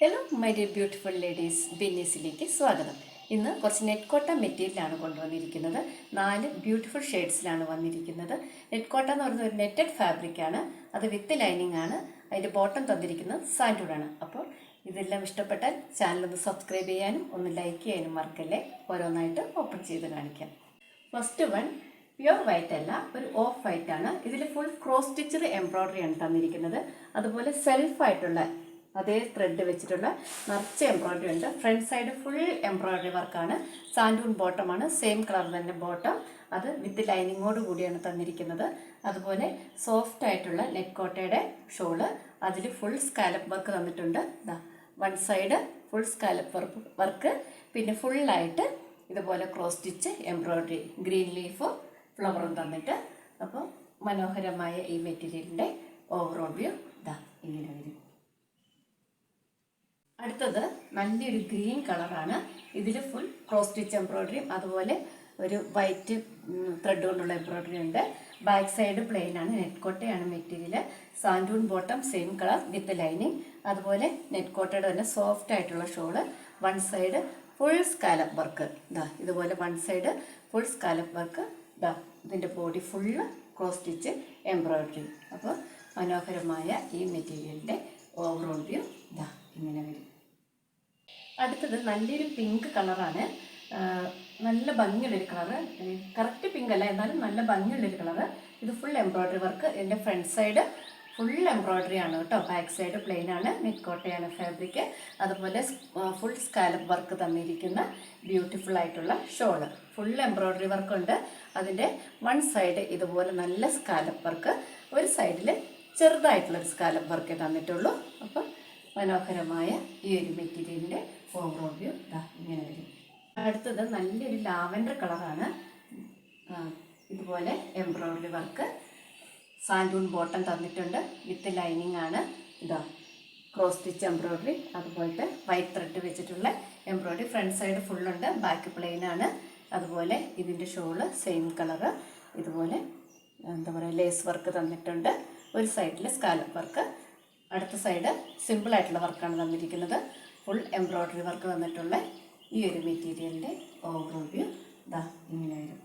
Hello my dear beautiful ladies, ബിന്നീസിലേക്ക് സ്വാഗതം. ഇന്ന് കുറച്ച് നെറ്റ് കോട്ടൺ മെറ്റീരിയലാണ് കൊണ്ടുവന്നിരിക്കുന്നത്. 4 ബ്യൂട്ടിഫുൾ ഷെയ്ഡ്സിലാണ് വന്നിരിക്കുന്നത്. നെറ്റ് കോട്ടൺ എന്ന് പറയുന്നത് ഒരു നെറ്റഡ് ഫാബ്രിക്കാണ്. അത് വിത്ത് ലൈനിങ് ആണ്. അതിൻ്റെ ബോട്ടം തന്നിരിക്കുന്നത് സാൻഡൂണാണ്. അപ്പോൾ ഇതെല്ലാം ഇഷ്ടപ്പെട്ടാൽ ചാനലൊന്ന് സബ്സ്ക്രൈബ് ചെയ്യാനും ഒന്ന് ലൈക്ക് ചെയ്യാനും മറക്കല്ലേ. ഓരോന്നായിട്ട് ഓപ്പൺ ചെയ്ത് കാണിക്കാം. ഫസ്റ്റ് വൺ പ്യുവർ വൈറ്റ് അല്ല, ഒരു ഓഫ് വൈറ്റ് ആണ്. ഇതിൽ ഫുൾ ക്രോസ് സ്റ്റിച്ചഡ് എംബ്രോയ്ഡറി ആണ് തന്നിരിക്കുന്നത്. അതുപോലെ സെൽഫായിട്ടുള്ള അതേ ത്രെഡ് വെച്ചിട്ടുള്ള നിറച്ച് എംബ്രോയ്ഡറി ഉണ്ട്. ഫ്രണ്ട് സൈഡ് ഫുൾ എംബ്രോയ്ഡറി വർക്കാണ്. സാൻഡൂൺ ബോട്ടമാണ്, സെയിം കളർ തന്നെ ബോട്ടം. അത് വിത്ത് ലൈനിങ്ങോട് കൂടിയാണ് തന്നിരിക്കുന്നത്. അതുപോലെ സോഫ്റ്റ് ആയിട്ടുള്ള നെറ്റ് കോട്ടയുടെ ഷോള്, അതിൽ ഫുൾ സ്കാലപ്പ് വർക്ക് തന്നിട്ടുണ്ട്. One side full scallop work, പിന്നെ ഫുള്ളായിട്ട് ഇതുപോലെ cross stitch embroidery, green leaf ഫ്ലവറും തന്നിട്ട്. അപ്പോൾ മനോഹരമായ ഈ മെറ്റീരിയലിൻ്റെ ഓവറോൾ വ്യൂ ഇങ്ങനെ വരും. അടുത്തത് നല്ലൊരു ഗ്രീൻ കളറാണ്. ഇതിൽ ഫുൾ ക്രോസ് സ്റ്റിച്ച് എംബ്രോയ്ഡറിയും അതുപോലെ ഒരു വൈറ്റ് ത്രെഡ് കൊണ്ടുള്ള എംബ്രോയ്ഡറി ഉണ്ട്. ബാക്ക് സൈഡ് പ്ലെയിൻ ആണ്. നെറ്റ് കോട്ടയാണ് material. Santoon bottom same colour with lining. അതുപോലെ നെറ്റ് കോട്ടയുടെ തന്നെ സോഫ്റ്റ് ആയിട്ടുള്ള shawl. One side full scallop work. ഇതുപോലെ one side full scallop work. ഇതിൻ്റെ body full cross stitch embroidery. അപ്പോൾ മനോഹരമായ ഈ മെറ്റീരിയലിൻ്റെ ഓവറോൾ വ്യൂ ഇങ്ങനെ വരും. അടുത്തത് നല്ലൊരു പിങ്ക് കളറാണ്. നല്ല ഭംഗിയുള്ളൊരു കളറ്. കറക്റ്റ് പിങ്ക് അല്ല, എന്നാലും നല്ല ഭംഗിയുള്ളൊരു കളറ്. ഇത് ഫുൾ എംബ്രോയ്ഡറി വർക്ക്. ഇതിൻ്റെ ഫ്രണ്ട് സൈഡ് ഫുൾ എംബ്രോയ്ഡറി ആണ് കേട്ടോ. ബാക്ക് സൈഡ് പ്ലെയിൻ ആണ്. നെറ്റ് കോട്ടയാണ് ഫാബ്രിക്. അതുപോലെ ഫുൾ സ്കാലപ്പ് വർക്ക് തന്നിരിക്കുന്ന ബ്യൂട്ടിഫുൾ ആയിട്ടുള്ള ഷോള്. ഫുൾ എംബ്രോയ്ഡറി വർക്കുണ്ട്. അതിൻ്റെ വൺ സൈഡ് ഇതുപോലെ നല്ല സ്കാലപ്പ് വർക്ക്, ഒരു സൈഡിൽ ചെറുതായിട്ടുള്ളൊരു സ്കാലപ്പ് വർക്കേ തന്നിട്ടുള്ളൂ. അപ്പം മനോഹരമായ ഈ ഒരു മെറ്റീരിയലിൻ്റെ ഓവറോൾ വ്യൂ ഇങ്ങനെ വരും. അടുത്തത് നല്ലൊരു ലാവൻഡർ കളറാണ്. ഇതുപോലെ എംബ്രോയ്ഡറി വർക്ക്, സാൻഡൂൺ ബോട്ടം തന്നിട്ടുണ്ട് വിത്ത് ലൈനിങ് ആണ്. ക്രോസ് സ്റ്റിച്ച് എംബ്രോയ്ഡറി, അതുപോലത്തെ വൈറ്റ് ത്രെഡ് വെച്ചിട്ടുള്ള എംബ്രോയ്ഡറി. ഫ്രണ്ട് സൈഡ് ഫുള്ളുണ്ട്, ബാക്ക് പ്ലെയിൻ ആണ്. അതുപോലെ ഇതിൻ്റെ ഷോള് സെയിം കളറ്. ഇതുപോലെ എന്താ പറയുക, ലേസ് വർക്ക് തന്നിട്ടുണ്ട്. ഒരു സൈഡിൽ സ്കാലപ്പ് വർക്ക്, അടുത്ത സൈഡ് സിമ്പിളായിട്ടുള്ള വർക്കാണ് തന്നിരിക്കുന്നത്. ഫുൾ എംബ്രോയ്ഡറി വർക്ക് വന്നിട്ടുള്ള ഈ ഒരു മെറ്റീരിയലിൻ്റെ ഓവറോൾ വ്യൂ ഇങ്ങനെ വരും.